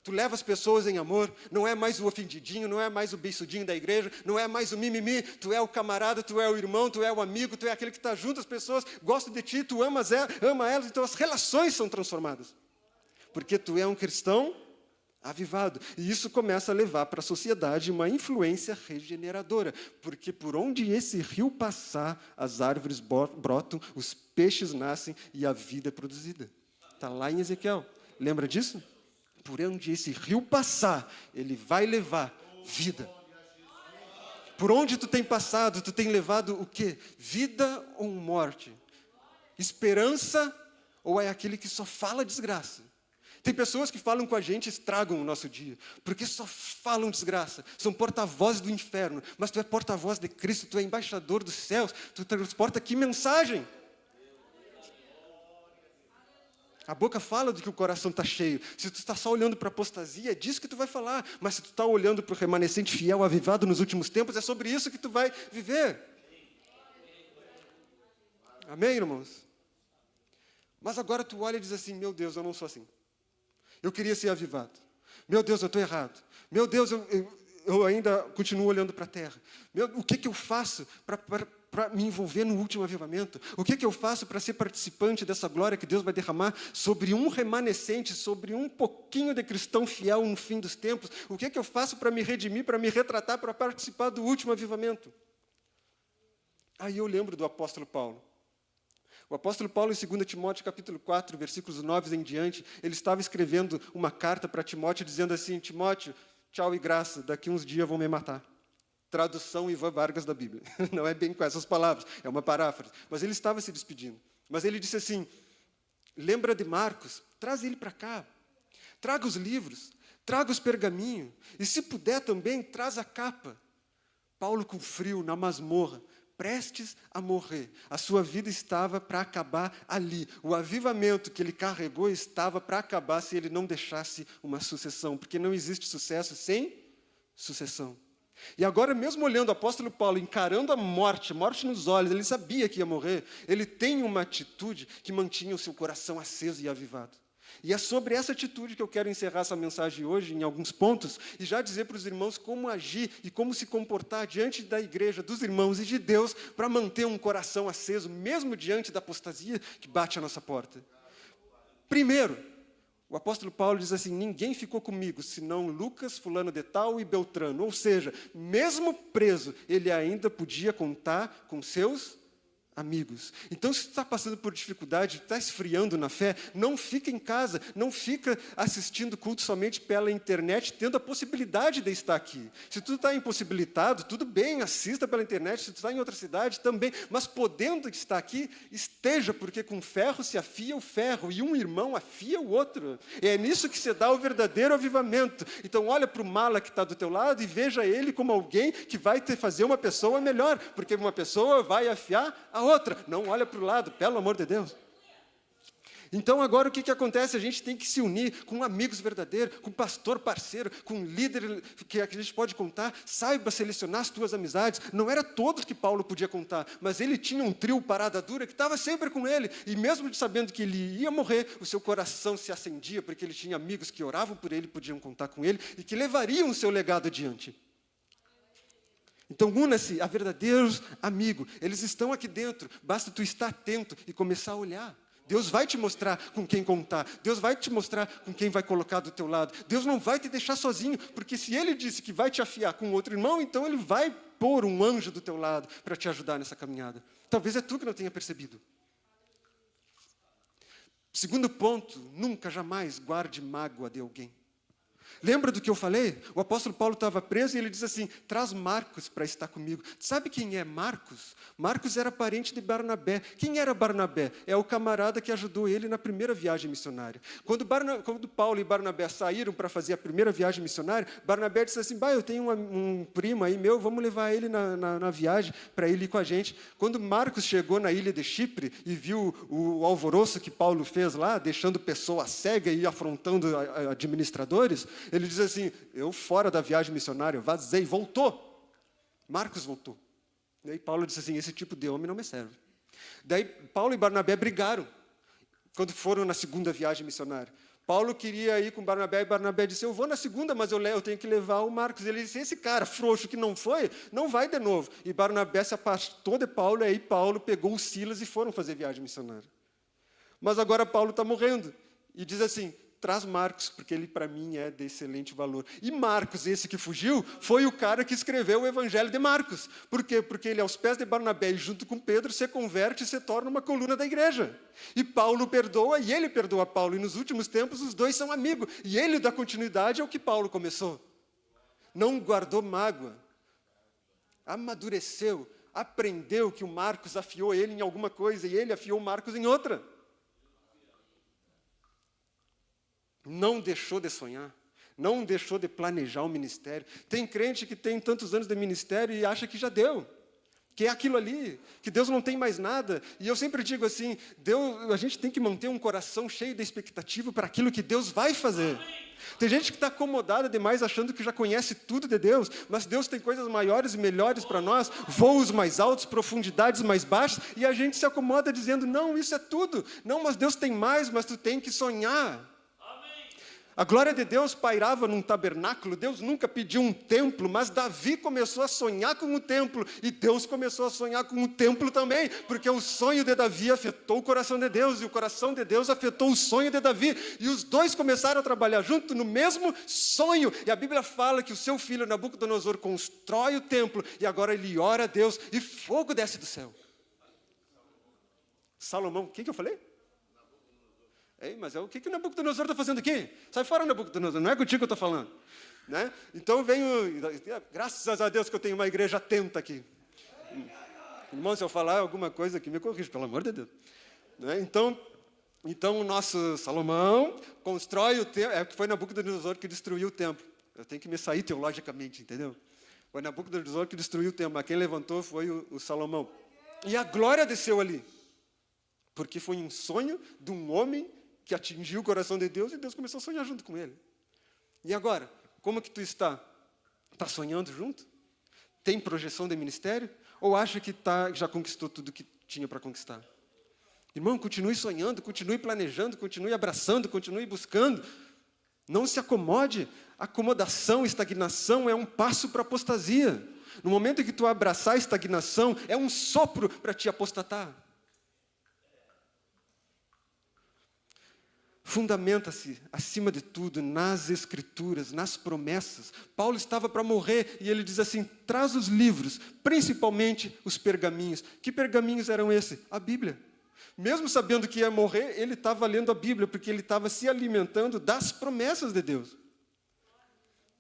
Tu leva as pessoas em amor, não é mais o ofendidinho, não é mais o beiçudinho da igreja, não é mais o mimimi, tu é o camarada, tu é o irmão, tu é o amigo, tu é aquele que está junto, as pessoas gostam de ti, tu ama elas, então as relações são transformadas. Porque tu é um cristão avivado. E isso começa a levar para a sociedade uma influência regeneradora, porque por onde esse rio passar, as árvores brotam, os peixes nascem e a vida é produzida. Está lá em Ezequiel. Lembra disso? Por onde esse rio passar, ele vai levar vida. Por onde tu tem passado, tu tem levado o quê? Vida ou morte? Esperança ou é aquele que só fala desgraça? Tem pessoas que falam com a gente e estragam o nosso dia, porque só falam desgraça, são porta-vozes do inferno, mas tu é porta-voz de Cristo, tu é embaixador dos céus, tu transporta que mensagem? A boca fala de que o coração está cheio. Se tu está só olhando para a apostasia, é disso que tu vai falar. Mas se tu está olhando para o remanescente fiel, avivado nos últimos tempos, é sobre isso que tu vai viver. Amém, irmãos? Mas agora tu olha e diz assim, meu Deus, eu não sou assim. Eu queria ser avivado. Meu Deus, eu estou errado. Meu Deus, eu ainda continuo olhando para a terra. O que eu faço para me envolver no último avivamento? O que eu faço para ser participante dessa glória que Deus vai derramar sobre um remanescente, sobre um pouquinho de cristão fiel no fim dos tempos? O que eu faço para me redimir, para me retratar, para participar do último avivamento? Aí eu lembro do apóstolo Paulo. O apóstolo Paulo, em 2 Timóteo, capítulo 4, versículos 9 em diante, ele estava escrevendo uma carta para Timóteo, dizendo assim, Timóteo, tchau e graça, daqui uns dias vão me matar. Tradução Ivan Vargas da Bíblia. Não é bem com essas palavras, é uma paráfrase. Mas ele estava se despedindo. Mas ele disse assim, lembra de Marcos? Traz ele para cá. Traga os livros, traga os pergaminhos. E se puder também, traz a capa. Paulo com frio, na masmorra, prestes a morrer. A sua vida estava para acabar ali. O avivamento que ele carregou estava para acabar se ele não deixasse uma sucessão. Porque não existe sucesso sem sucessão. E agora, mesmo olhando o apóstolo Paulo, encarando a morte nos olhos, ele sabia que ia morrer, ele tem uma atitude que mantinha o seu coração aceso e avivado. E é sobre essa atitude que eu quero encerrar essa mensagem hoje, em alguns pontos, e já dizer para os irmãos como agir e como se comportar diante da igreja, dos irmãos e de Deus, para manter um coração aceso, mesmo diante da apostasia que bate à nossa porta. Primeiro, o apóstolo Paulo diz assim, ninguém ficou comigo, senão Lucas, fulano de tal e Beltrano. Ou seja, mesmo preso, ele ainda podia contar com seus amigos. Então, se tu está passando por dificuldade, está esfriando na fé, não fica em casa, não fica assistindo culto somente pela internet, tendo a possibilidade de estar aqui. Se tu está impossibilitado, tudo bem, assista pela internet, se tu está em outra cidade, também, mas podendo estar aqui, esteja, porque com ferro se afia o ferro, e um irmão afia o outro. É nisso que se dá o verdadeiro avivamento. Então, olha para o mala que está do teu lado e veja ele como alguém que vai te fazer uma pessoa melhor, porque uma pessoa vai afiar a outra. Não olha para o lado, pelo amor de Deus. Então, agora, o que acontece? A gente tem que se unir com amigos verdadeiros, com pastor parceiro, com líder que a gente pode contar. Saiba selecionar as tuas amizades. Não era todos que Paulo podia contar, mas ele tinha um trio parada dura que estava sempre com ele. E mesmo sabendo que ele ia morrer, o seu coração se acendia, porque ele tinha amigos que oravam por ele, podiam contar com ele, e que levariam o seu legado adiante. Então, una-se a verdadeiros amigos. Eles estão aqui dentro. Basta tu estar atento e começar a olhar. Deus vai te mostrar com quem contar. Deus vai te mostrar com quem vai colocar do teu lado. Deus não vai te deixar sozinho, porque se Ele disse que vai te afiar com outro irmão, então Ele vai pôr um anjo do teu lado para te ajudar nessa caminhada. Talvez é tu que não tenha percebido. Segundo ponto, nunca, jamais guarde mágoa de alguém. Lembra do que eu falei? O apóstolo Paulo estava preso e ele diz assim, traz Marcos para estar comigo. Sabe quem é Marcos? Marcos era parente de Barnabé. Quem era Barnabé? É o camarada que ajudou ele na primeira viagem missionária. Quando Paulo e Barnabé saíram para fazer a primeira viagem missionária, Barnabé disse assim, eu tenho um primo aí meu, vamos levar ele na viagem para ele ir com a gente. Quando Marcos chegou na ilha de Chipre e viu o alvoroço que Paulo fez lá, deixando pessoas cegas e afrontando administradores, ele diz assim, eu fora da viagem missionária, vazei, voltou. Marcos voltou. Daí Paulo disse assim, esse tipo de homem não me serve. Daí Paulo e Barnabé brigaram, quando foram na segunda viagem missionária. Paulo queria ir com Barnabé, e Barnabé disse, eu vou na segunda, mas eu tenho que levar o Marcos. Ele disse, esse cara frouxo que não foi, não vai de novo. E Barnabé se afastou de Paulo, e aí Paulo pegou o Silas e foram fazer viagem missionária. Mas agora Paulo está morrendo, e diz assim, traz Marcos, porque ele para mim é de excelente valor. E Marcos, esse que fugiu, foi o cara que escreveu o Evangelho de Marcos. Por quê? Porque ele, aos pés de Barnabé, e junto com Pedro, se converte e se torna uma coluna da igreja. E Paulo perdoa, e ele perdoa Paulo. E nos últimos tempos, os dois são amigos. E ele dá continuidade ao que Paulo começou. Não guardou mágoa. Amadureceu. Aprendeu que o Marcos afiou ele em alguma coisa, e ele afiou o Marcos em outra. Não deixou de sonhar, não deixou de planejar o ministério. Tem crente que tem tantos anos de ministério e acha que já deu, que é aquilo ali, que Deus não tem mais nada. E eu sempre digo assim, a gente tem que manter um coração cheio de expectativa para aquilo que Deus vai fazer. Tem gente que está acomodada demais achando que já conhece tudo de Deus, mas Deus tem coisas maiores e melhores para nós, voos mais altos, profundidades mais baixas, e a gente se acomoda dizendo, não, isso é tudo. Não, mas Deus tem mais, mas tu tem que sonhar. A glória de Deus pairava num tabernáculo, Deus nunca pediu um templo, mas Davi começou a sonhar com o templo, e Deus começou a sonhar com o templo também, porque o sonho de Davi afetou o coração de Deus, e o coração de Deus afetou o sonho de Davi, e os dois começaram a trabalhar junto no mesmo sonho, e a Bíblia fala que o seu filho Nabucodonosor constrói o templo, e agora ele ora a Deus, e fogo desce do céu. Salomão, o que eu falei? Ei, mas o que o Nabucodonosor está fazendo aqui? Sai fora, Nabucodonosor, não é contigo que eu estou falando. Né? Então graças a Deus que eu tenho uma igreja atenta aqui. Irmão, se eu falar alguma coisa aqui, me corrija, pelo amor de Deus. Né? Então o nosso Salomão constrói o templo, foi Nabucodonosor que destruiu o templo. Eu tenho que me sair teologicamente, entendeu? Foi Nabucodonosor que destruiu o templo, mas quem levantou foi o Salomão. E a glória desceu ali, porque foi um sonho de um homem que atingiu o coração de Deus, e Deus começou a sonhar junto com ele. E agora, como que tu está? Está sonhando junto? Tem projeção de ministério? Ou acha que já conquistou tudo que tinha para conquistar? Irmão, continue sonhando, continue planejando, continue abraçando, continue buscando. Não se acomode. Acomodação, estagnação é um passo para a apostasia. No momento em que tu abraçar a estagnação, é um sopro para te apostatar. Fundamenta-se, acima de tudo, nas Escrituras, nas promessas. Paulo estava para morrer e ele diz assim, traz os livros, principalmente os pergaminhos. Que pergaminhos eram esses? A Bíblia. Mesmo sabendo que ia morrer, ele estava lendo a Bíblia, porque ele estava se alimentando das promessas de Deus.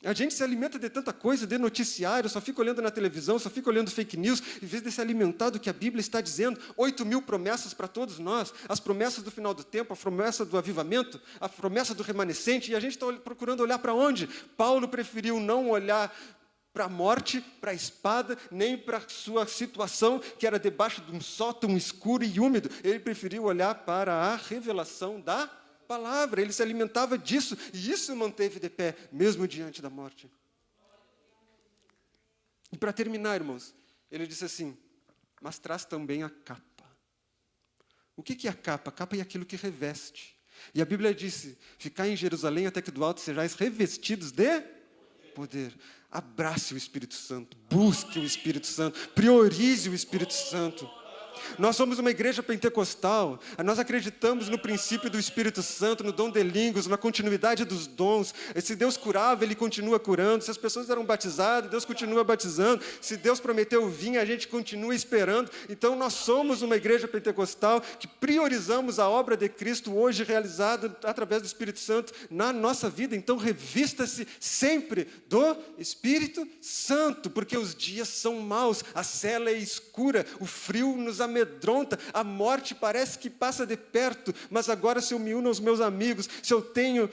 A gente se alimenta de tanta coisa, de noticiário, só fica olhando na televisão, só fica olhando fake news, em vez de se alimentar do que a Bíblia está dizendo. 8.000 promessas para todos nós, as promessas do final do tempo, a promessa do avivamento, a promessa do remanescente, e a gente está procurando olhar para onde? Paulo preferiu não olhar para a morte, para a espada, nem para a sua situação, que era debaixo de um sótão escuro e úmido. Ele preferiu olhar para a revelação da palavra. Ele se alimentava disso, e isso o manteve de pé, mesmo diante da morte. E para terminar, irmãos, ele disse assim, mas traz também a capa. O que é a capa? A capa é aquilo que reveste. E a Bíblia disse, ficai em Jerusalém até que do alto sejais revestidos de poder. Abrace o Espírito Santo, busque o Espírito Santo, priorize o Espírito Santo. Nós somos uma igreja pentecostal, nós acreditamos no princípio do Espírito Santo, no dom de línguas, na continuidade dos dons. Se Deus curava, Ele continua curando. Se as pessoas eram batizadas, Deus continua batizando. Se Deus prometeu vir, a gente continua esperando. Então nós somos uma igreja pentecostal que priorizamos a obra de Cristo hoje realizada através do Espírito Santo na nossa vida. Então revista-se sempre do Espírito Santo, porque os dias são maus, a cela é escura, o frio nos amedronta, a morte parece que passa de perto, mas agora se eu me uno aos meus amigos, se eu tenho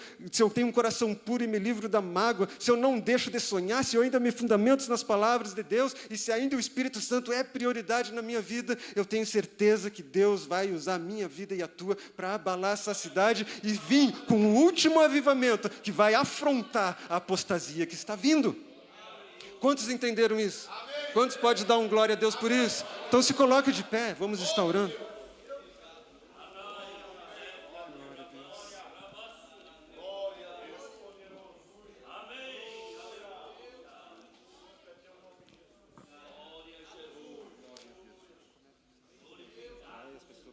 um coração puro e me livro da mágoa, se eu não deixo de sonhar, se eu ainda me fundamento nas palavras de Deus, e se ainda o Espírito Santo é prioridade na minha vida, eu tenho certeza que Deus vai usar a minha vida e a tua para abalar essa cidade e vir com o último avivamento que vai afrontar a apostasia que está vindo. Quantos entenderam isso? Quantos podem dar um glória a Deus por isso? Então se coloque de pé, vamos estar orando.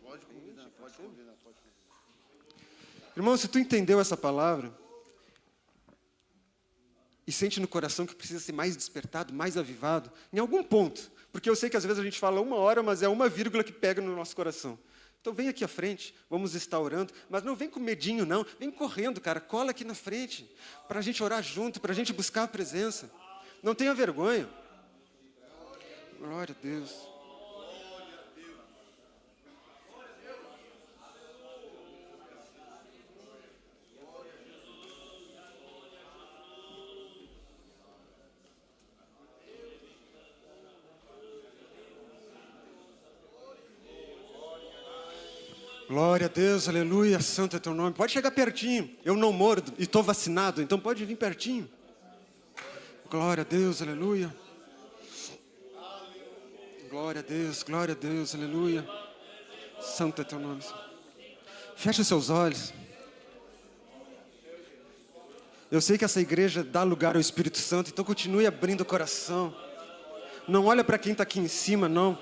Pode convidar. Irmão, se tu entendeu essa palavra e sente no coração que precisa ser mais despertado, mais avivado, em algum ponto, porque eu sei que às vezes a gente fala 1 hora, mas é uma vírgula que pega no nosso coração. Então vem aqui à frente, vamos estar orando, mas não vem com medinho não, vem correndo, cara, cola aqui na frente, para a gente orar junto, para a gente buscar a presença. Não tenha vergonha. Glória a Deus. Glória a Deus, aleluia, santo é teu nome. Pode chegar pertinho, eu não mordo e estou vacinado, então pode vir pertinho. Glória a Deus, aleluia. Glória a Deus, aleluia. Santo é teu nome, Senhor. Feche os seus olhos. Eu sei que essa igreja dá lugar ao Espírito Santo, então continue abrindo o coração. Não olha para quem está aqui em cima, não.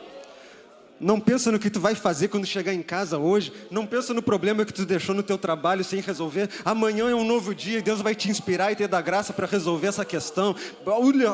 Não pensa no que tu vai fazer quando chegar em casa hoje. Não pensa no problema que tu deixou no teu trabalho sem resolver. Amanhã é um novo dia e Deus vai te inspirar e te dar graça para resolver essa questão.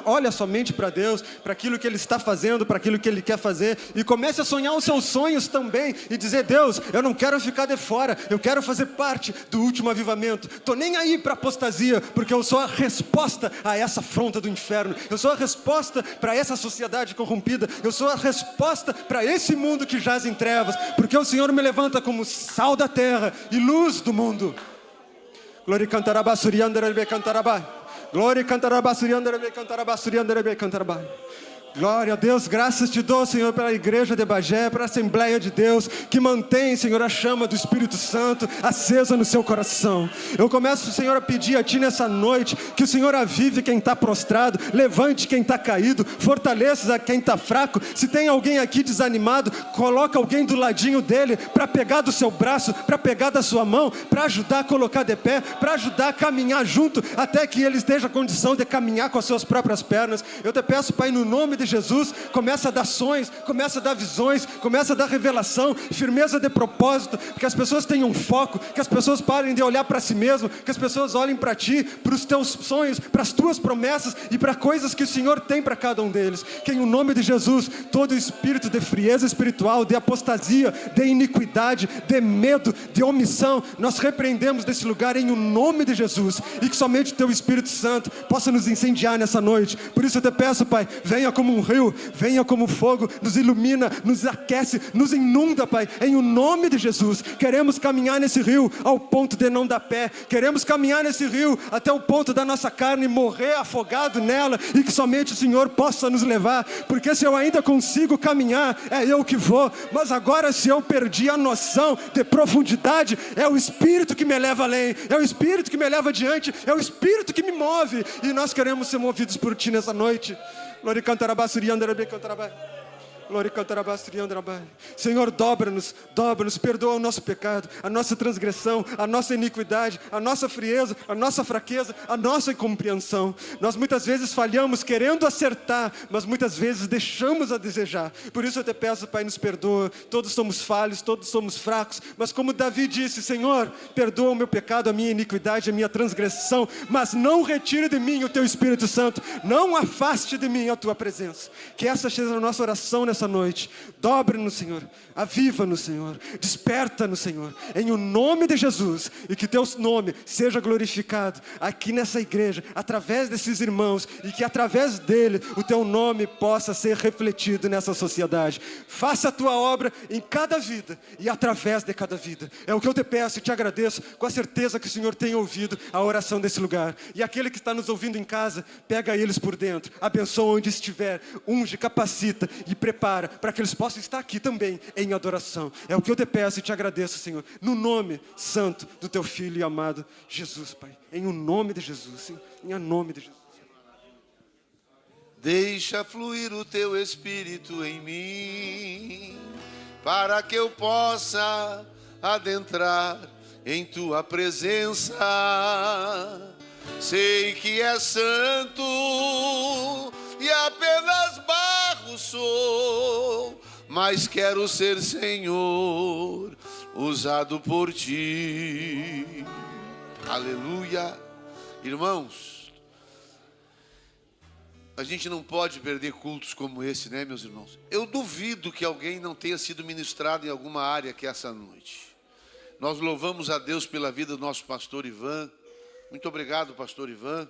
Olha somente para Deus, para aquilo que Ele está fazendo, para aquilo que Ele quer fazer. E comece a sonhar os seus sonhos também. E dizer, Deus, eu não quero ficar de fora. Eu quero fazer parte do último avivamento. Estou nem aí para a apostasia, porque eu sou a resposta a essa afronta do inferno. Eu sou a resposta para essa sociedade corrompida. Eu sou a resposta para esse mundo que jaz em trevas, porque o Senhor me levanta como sal da terra e luz do mundo. Glória cantarabá, suriandarabê cantarabá. Glória cantarabá, suriandarabê cantarabá, suriandarabê cantarabá. Glória a Deus, graças te dou, Senhor, pela igreja de Bagé, pela Assembleia de Deus, que mantém, Senhor, a chama do Espírito Santo acesa no seu coração. Eu começo, Senhor, a pedir a Ti nessa noite, que o Senhor avive quem está prostrado, levante quem está caído, fortaleça quem está fraco. Se tem alguém aqui desanimado, coloca alguém do ladinho dele, para pegar do seu braço, para pegar da sua mão, para ajudar a colocar de pé, para ajudar a caminhar junto, até que ele esteja em condição de caminhar com as suas próprias pernas. Eu te peço, Pai, no nome de Jesus, começa a dar sonhos, começa a dar visões, começa a dar revelação, firmeza de propósito, que as pessoas tenham foco, que as pessoas parem de olhar para si mesmo, que as pessoas olhem para Ti, para os Teus sonhos, para as Tuas promessas e para coisas que o Senhor tem para cada um deles. Que em o nome de Jesus, todo espírito de frieza espiritual, de apostasia, de iniquidade, de medo, de omissão, nós repreendemos desse lugar em o nome de Jesus, e que somente o Teu Espírito Santo possa nos incendiar nessa noite. Por isso eu te peço, Pai, venha como como um rio, venha como fogo, nos ilumina, nos aquece, nos inunda, Pai, em o nome de Jesus. Queremos caminhar nesse rio ao ponto de não dar pé, queremos caminhar nesse rio até o ponto da nossa carne morrer afogado nela, e que somente o Senhor possa nos levar, porque se eu ainda consigo caminhar, é eu que vou, mas agora se eu perdi a noção de profundidade, é o Espírito que me leva além, é o Espírito que me leva adiante, é o Espírito que me move, e nós queremos ser movidos por Ti nessa noite. Glória cantarabá, suriandarabê, cantarabá. Senhor, dobra-nos, perdoa o nosso pecado, a nossa transgressão, a nossa iniquidade, a nossa frieza, a nossa fraqueza, a nossa incompreensão. Nós muitas vezes falhamos querendo acertar, mas muitas vezes deixamos a desejar. Por isso eu te peço, Pai, nos perdoa. Todos somos falhos, todos somos fracos, mas como Davi disse, Senhor, perdoa o meu pecado, a minha iniquidade, a minha transgressão, mas não retire de mim o Teu Espírito Santo, não afaste de mim a Tua presença. Que essa seja a nossa oração nessa noite. Dobre-nos, Senhor, aviva-nos, Senhor, desperta-nos, Senhor, em o nome de Jesus, e que Teu nome seja glorificado aqui nessa igreja, através desses irmãos, e que através dele o Teu nome possa ser refletido nessa sociedade. Faça a Tua obra em cada vida e através de cada vida. É o que eu te peço e te agradeço, com a certeza que o Senhor tem ouvido a oração desse lugar. E aquele que está nos ouvindo em casa, pega eles por dentro, abençoa onde estiver, unge, capacita e prepara para que eles possam estar aqui também em adoração. É o que eu te peço e te agradeço, Senhor, no nome santo do Teu Filho e amado Jesus, Pai. Em o nome de Jesus, sim, em o nome de Jesus. Deixa fluir o Teu Espírito em mim, para que eu possa adentrar em Tua presença. Sei que é santo e apenas barro sou, mas quero ser, Senhor, usado por Ti. Aleluia. Irmãos, a gente não pode perder cultos como esse, né, meus irmãos? Eu duvido que alguém não tenha sido ministrado em alguma área aqui essa noite. Nós louvamos a Deus pela vida do nosso pastor Ivan. Muito obrigado, pastor Ivan.